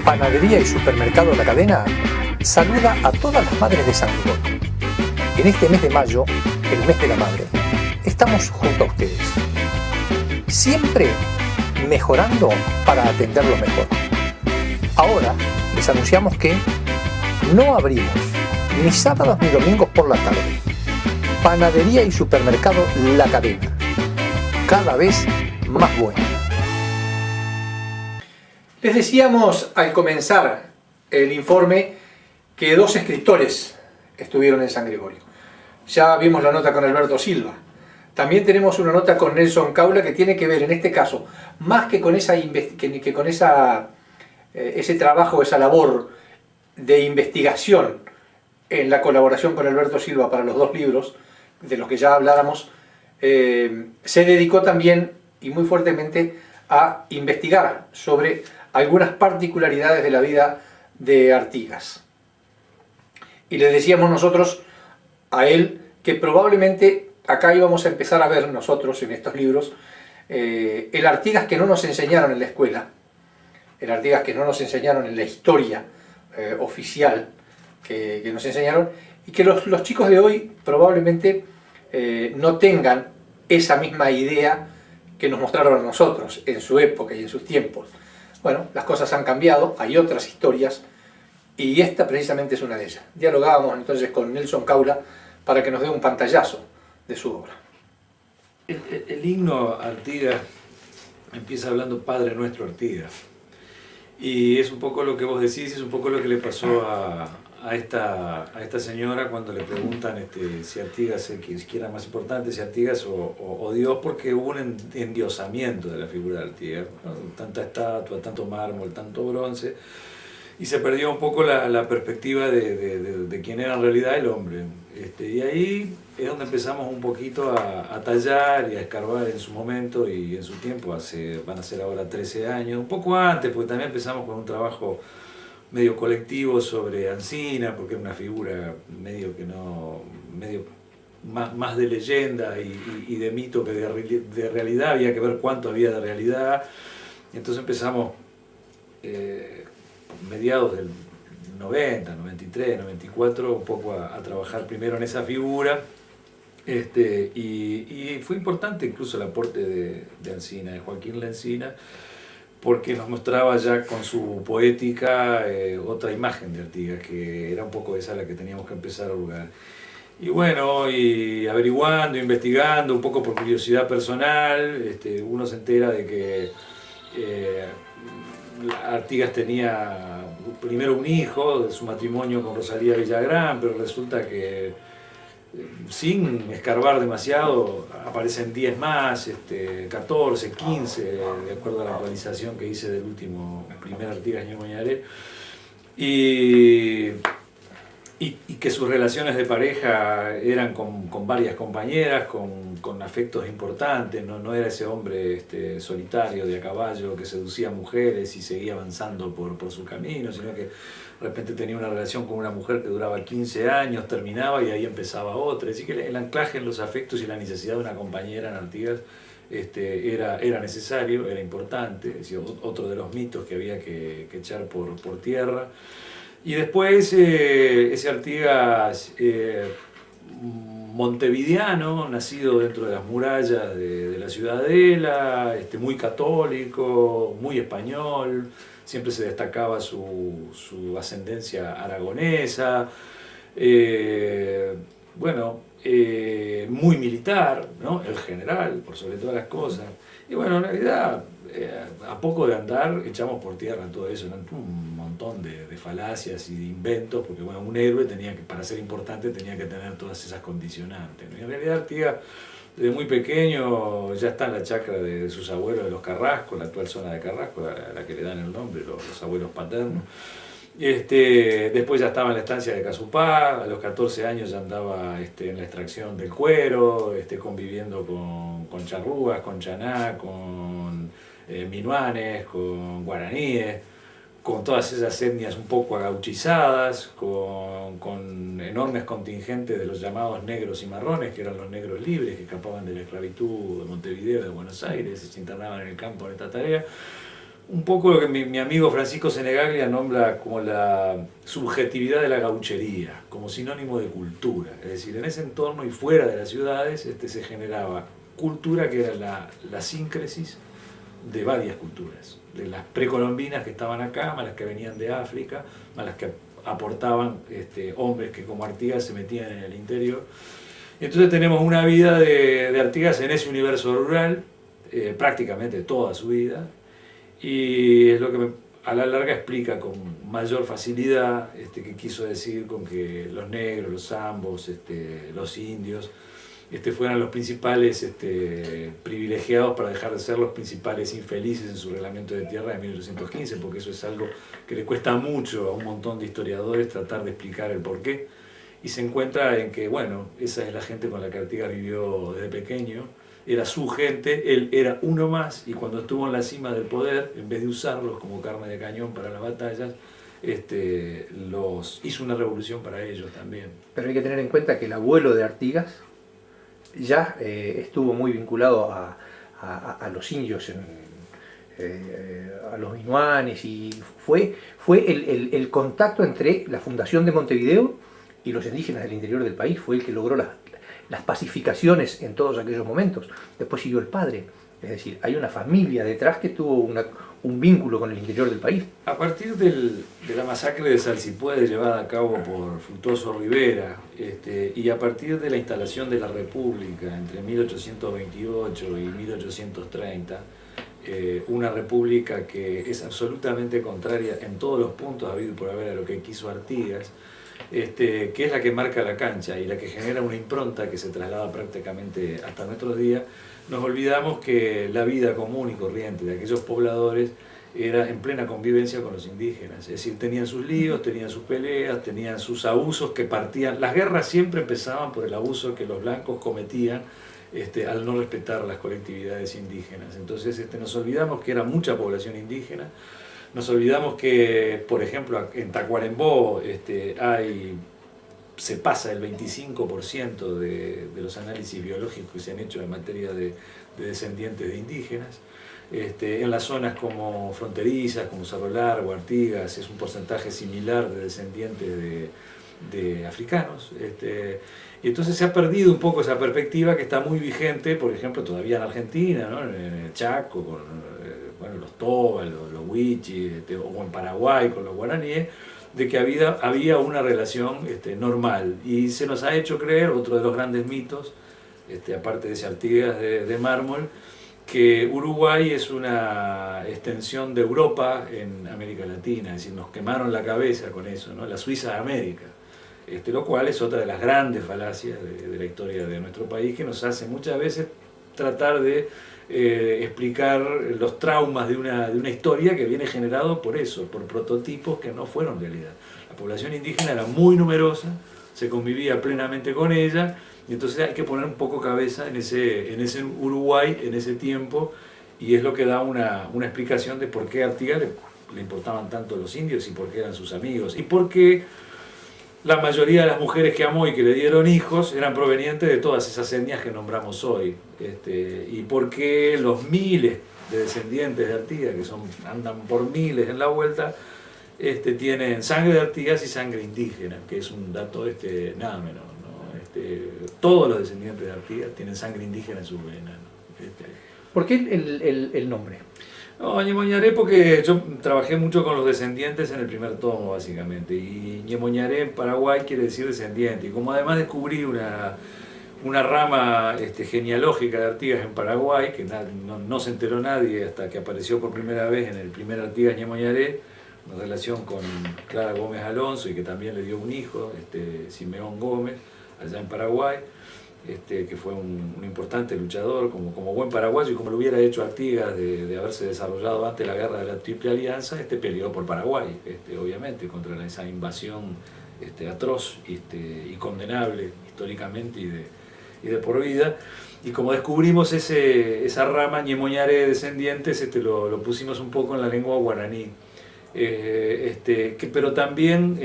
Panadería y Supermercado La Cadena saluda a todas las madres de San Gregorio. En este mes de mayo, el mes de la madre, estamos junto a ustedes. Siempre mejorando para atenderlos mejor. Ahora les anunciamos que no abrimos ni sábados ni domingos por la tarde. Panadería y Supermercado La Cadena, cada vez más buena. Les decíamos al comenzar el informe que dos escritores estuvieron en San Gregorio. Ya vimos la nota con Alberto Silva. También tenemos una nota con Nelson Caula que tiene que ver, en este caso, más que con ese trabajo, esa labor de investigación en la colaboración con Alberto Silva para los dos libros, de los que ya habláramos, se dedicó también y muy fuertemente a investigar sobre algunas particularidades de la vida de Artigas. Y le decíamos nosotros a él que probablemente acá íbamos a empezar a ver nosotros en estos libros el Artigas que no nos enseñaron en la escuela, el Artigas que no nos enseñaron en la historia oficial que nos enseñaron, y que los chicos de hoy probablemente no tengan esa misma idea que nos mostraron a nosotros en su época y en sus tiempos. Bueno, las cosas han cambiado, hay otras historias, y esta precisamente es una de ellas. Dialogábamos entonces con Nelson Caula para que nos dé un pantallazo de su obra. El himno Artigas empieza hablando Padre Nuestro Artigas. Y es un poco lo que vos decís, es un poco lo que le pasó a esta señora cuando le preguntan si Artigas es que era más importante, si Artigas o Dios, porque hubo un endiosamiento de la figura de Artigas, ¿no? Tanta estatua, tanto mármol, tanto bronce, y se perdió un poco la perspectiva de quién era en realidad el hombre. Y ahí es donde empezamos un poquito a tallar y a escarbar en su momento y en su tiempo, van a ser ahora 13 años, un poco antes, porque también empezamos con un trabajo medio colectivo sobre Alsina, porque era una figura medio más de leyenda y de mito que de realidad, había que ver cuánto había de realidad. Entonces empezamos mediados del 90, 93, 94, un poco a trabajar primero en esa figura, y fue importante incluso el aporte de Alsina, de Joaquín Lencina, porque nos mostraba ya con su poética otra imagen de Artigas, que era un poco esa la que teníamos que empezar a hurgar. Y bueno, y averiguando, investigando, un poco por curiosidad personal, uno se entera de que Artigas tenía primero un hijo de su matrimonio con Rosalía Villagrán, pero resulta que sin escarbar demasiado aparecen 10 más, 14, 15, de acuerdo a la actualización que hice del primer Artigas Ñemoñaré, y que sus relaciones de pareja eran con varias compañeras, con afectos importantes, no era ese hombre solitario de a caballo que seducía a mujeres y seguía avanzando por su camino, sino que de repente tenía una relación con una mujer que duraba 15 años, terminaba y ahí empezaba otra. Así que el anclaje en los afectos y la necesidad de una compañera en Artigas era necesario, era importante, es decir, otro de los mitos que había que echar por tierra. Y después ese Artigas montevideano, nacido dentro de las murallas de la Ciudadela, muy católico, muy español, siempre se destacaba su ascendencia aragonesa, muy militar, ¿no? El general, por sobre todas las cosas. Y bueno, en realidad, a poco de andar, echamos por tierra todo eso, ¿no? Un montón de falacias y de inventos, porque bueno, un héroe para ser importante tenía que tener todas esas condicionantes, ¿no? Y en realidad Artigas, desde muy pequeño, ya está en la chacra de sus abuelos de los Carrasco, la actual zona de Carrasco, a la que le dan el nombre, los abuelos paternos. Después ya estaba en la estancia de Casupá, a los 14 años ya andaba en la extracción del cuero, conviviendo con charrúas, con chaná, con minuanes, con guaraníes, con todas esas etnias un poco agauchizadas, con enormes contingentes de los llamados negros y marrones, que eran los negros libres que escapaban de la esclavitud de Montevideo, de Buenos Aires, y se internaban en el campo en esta tarea. un poco lo que mi amigo Francisco Senegaglia nombra como la subjetividad de la gauchería, como sinónimo de cultura. Es decir, en ese entorno y fuera de las ciudades se generaba cultura que era la síncresis de varias culturas, de las precolombinas que estaban acá, más las que venían de África, más las que aportaban hombres que como Artigas se metían en el interior. Y entonces tenemos una vida de Artigas en ese universo rural, prácticamente toda su vida, y es lo que a la larga explica con mayor facilidad que quiso decir con que los negros, los zambos, los indios fueran los principales privilegiados para dejar de ser los principales infelices en su reglamento de tierra de 1815, porque eso es algo que le cuesta mucho a un montón de historiadores tratar de explicar el porqué, y se encuentra en que, bueno, esa es la gente con la que Artigas vivió desde pequeño, era su gente, él era uno más, y cuando estuvo en la cima del poder, en vez de usarlos como carne de cañón para las batallas, los hizo una revolución para ellos también. Pero hay que tener en cuenta que el abuelo de Artigas ya estuvo muy vinculado a los indios, a los minuanes, y fue el contacto entre la fundación de Montevideo y los indígenas del interior del país, fue el que logró las pacificaciones en todos aquellos momentos. Después siguió el padre, es decir, hay una familia detrás que tuvo un vínculo con el interior del país. A partir de la masacre de Salsipuedes llevada a cabo por Fructuoso Rivera, y a partir de la instalación de la República entre 1828 y 1830, una república que es absolutamente contraria en todos los puntos habido y por haber a lo que quiso Artigas, que es la que marca la cancha y la que genera una impronta que se traslada prácticamente hasta nuestros días, nos olvidamos que la vida común y corriente de aquellos pobladores era en plena convivencia con los indígenas. Es decir, tenían sus líos, tenían sus peleas, tenían sus abusos que partían. Las guerras siempre empezaban por el abuso que los blancos cometían al no respetar las colectividades indígenas. Entonces nos olvidamos que era mucha población indígena. Nos olvidamos que, por ejemplo, en Tacuarembó se pasa el 25% de los análisis biológicos que se han hecho en materia de descendientes de indígenas. En las zonas como fronterizas, como Cerro Largo, Artigas, es un porcentaje similar de descendientes de africanos. Y entonces se ha perdido un poco esa perspectiva que está muy vigente, por ejemplo, todavía en Argentina, ¿no? En el Chaco, con los Tobas, los Huichis, o en Paraguay con los guaraníes, de que había una relación normal. Y se nos ha hecho creer, otro de los grandes mitos, aparte de ese Artigas de mármol, que Uruguay es una extensión de Europa en América Latina, es decir, nos quemaron la cabeza con eso, ¿no? La Suiza de América, lo cual es otra de las grandes falacias de la historia de nuestro país, que nos hace muchas veces tratar de explicar los traumas de una historia que viene generado por eso, por prototipos que no fueron realidad. La población indígena era muy numerosa, se convivía plenamente con ella, y entonces hay que poner un poco cabeza en ese Uruguay, en ese tiempo, y es lo que da una explicación de por qué a Artigas le importaban tanto los indios y por qué eran sus amigos, y por qué la mayoría de las mujeres que amó y que le dieron hijos eran provenientes de todas esas etnias que nombramos hoy, y por qué los miles de descendientes de Artigas, que andan por miles en la vuelta, tienen sangre de Artigas y sangre indígena, que es un dato nada menor, ¿no? Todos los descendientes de Artigas tienen sangre indígena en sus venas, ¿no? ¿Por qué el nombre? No, Ñemoñaré porque yo trabajé mucho con los descendientes en el primer tomo, básicamente, y Ñemoñaré en Paraguay quiere decir descendiente, y como además descubrí una rama genealógica de Artigas en Paraguay, que no se enteró nadie hasta que apareció por primera vez en el primer Artigas Ñemoñaré, una relación con Clara Gómez Alonso, y que también le dio un hijo, Simeón Gómez, allá en Paraguay, que fue un importante luchador como buen paraguayo, y como lo hubiera hecho Artigas de haberse desarrollado antes la guerra de la Triple Alianza, peleó por Paraguay, obviamente, contra esa invasión atroz y condenable históricamente y de por vida. Y como descubrimos esa rama Ñemoñaré descendientes, lo pusimos un poco en la lengua guaraní. Pero también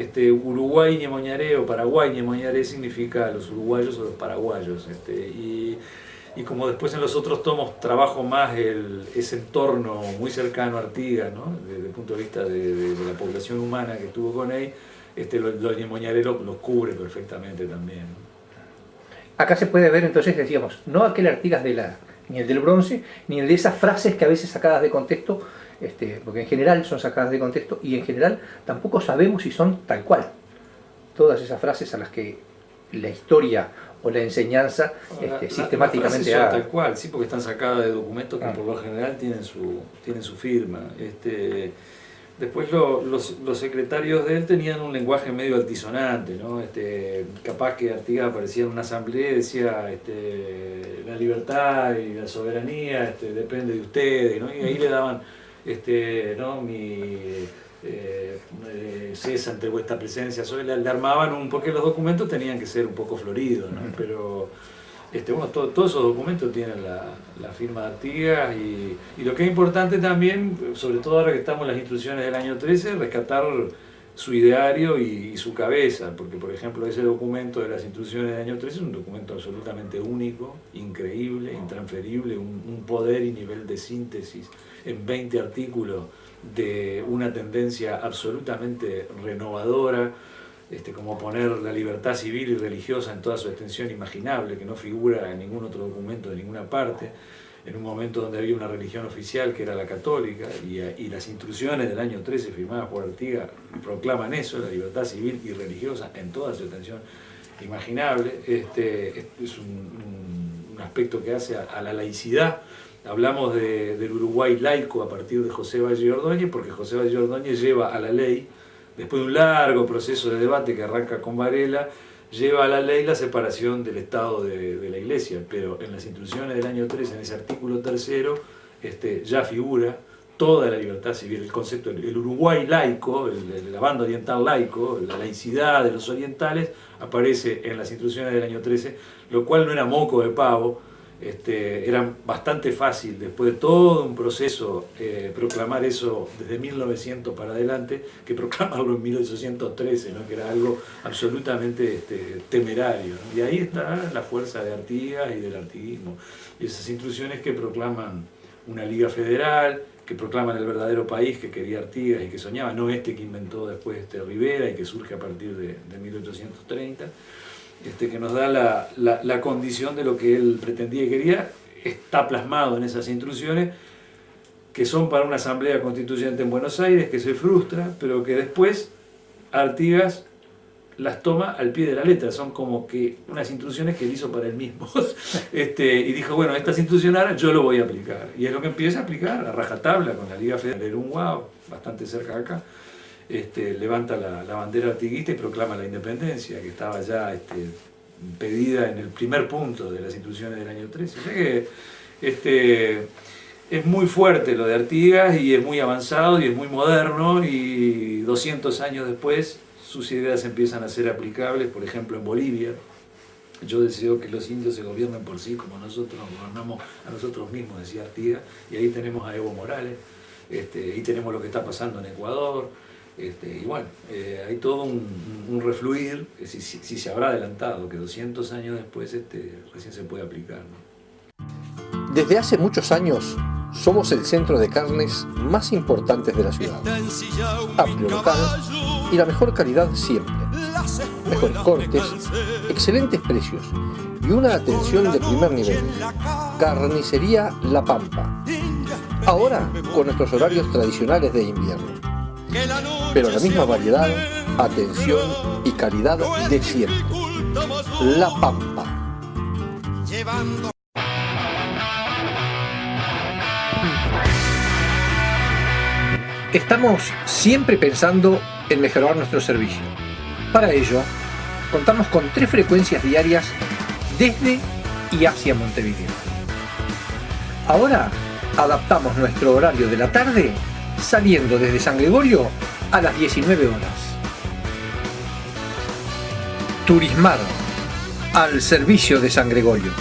Uruguay Ñemoñaré o Paraguay Ñemoñaré significa los uruguayos o los paraguayos, y Y como después en los otros tomos trabajo más ese entorno muy cercano a Artigas, ¿no? Desde el punto de vista de la población humana que estuvo con él, Doña Moñarelo los cubre perfectamente también, ¿no? Acá se puede ver entonces, decíamos, no aquel Artigas ni el del bronce, ni el de esas frases que a veces sacadas de contexto, porque en general son sacadas de contexto y en general tampoco sabemos si son tal cual. Todas esas frases a las que la historia o la enseñanza sistemáticamente son tal cual, sí, porque están sacadas de documentos que por lo general tienen su firma. Después los secretarios de él tenían un lenguaje medio altisonante, ¿no? Capaz que Artigas aparecía en una asamblea y decía la libertad y la soberanía depende de ustedes, ¿no? Y ahí le daban ¿no? cesa ante vuestra presencia, le armaban porque los documentos tenían que ser un poco floridos, ¿no? Pero bueno, todos esos documentos tienen la firma de Artigas y lo que es importante también, sobre todo ahora que estamos en las instrucciones del año 13, rescatar su ideario y su cabeza, porque por ejemplo ese documento de las instrucciones del año 13 es un documento absolutamente único, increíble, intransferible, un poder y nivel de síntesis en 20 artículos de una tendencia absolutamente renovadora, como poner la libertad civil y religiosa en toda su extensión imaginable, que no figura en ningún otro documento de ninguna parte, en un momento donde había una religión oficial que era la católica, y las instrucciones del año 13 firmadas por Artigas proclaman eso, la libertad civil y religiosa en toda su extensión imaginable. Es un aspecto que hace a la laicidad. Hablamos del Uruguay laico a partir de José Valle Ordóñez, porque José Valle Ordóñez lleva a la ley, después de un largo proceso de debate que arranca con Varela, lleva a la ley la separación del Estado de la Iglesia, pero en las instrucciones del año 13, en ese artículo 3, ya figura toda la libertad civil, el concepto, el Uruguay laico, la banda oriental laico, la laicidad de los orientales, aparece en las instrucciones del año 13, lo cual no era moco de pavo. Era bastante fácil, después de todo un proceso, proclamar eso desde 1900 para adelante, que proclamarlo en 1813, ¿no? Que era algo absolutamente temerario, ¿no? Y ahí está la fuerza de Artigas y del artiguismo, y esas instrucciones que proclaman una liga federal, que proclaman el verdadero país que quería Artigas y que soñaba, no que inventó después Rivera y que surge a partir de 1830. Que nos da la condición de lo que él pretendía y quería, está plasmado en esas instrucciones, que son para una asamblea constituyente en Buenos Aires, que se frustra, pero que después Artigas las toma al pie de la letra, son como que unas instrucciones que él hizo para él mismo. Y dijo, bueno, estas instrucciones ahora yo lo voy a aplicar. Y es lo que empieza a aplicar a rajatabla con la Liga Federal de Uruguay, bastante cerca de acá. Levanta la bandera artiguista y proclama la independencia, que estaba ya pedida en el primer punto de las instrucciones del año 13. O sea que es muy fuerte lo de Artigas y es muy avanzado y es muy moderno, y 200 años después sus ideas empiezan a ser aplicables, por ejemplo en Bolivia. Yo deseo que los indios se gobiernen por sí como nosotros nos gobernamos a nosotros mismos, decía Artigas, y ahí tenemos a Evo Morales, y tenemos lo que está pasando en Ecuador. Y bueno, hay todo un refluir, que si se habrá adelantado, que 200 años después recién se puede aplicar, ¿no? Desde hace muchos años somos el centro de carnes más importantes de la ciudad. Amplio local y la mejor calidad siempre. Mejores cortes, excelentes precios y una atención de primer nivel. Carnicería La Pampa. Ahora con nuestros horarios tradicionales de invierno. Pero la misma variedad, atención y calidad de siempre. La Pampa. Estamos siempre pensando en mejorar nuestro servicio. Para ello, contamos con 3 frecuencias diarias desde y hacia Montevideo. Ahora adaptamos nuestro horario de la tarde saliendo desde San Gregorio a las 19 horas. Turismar, al servicio de San Gregorio.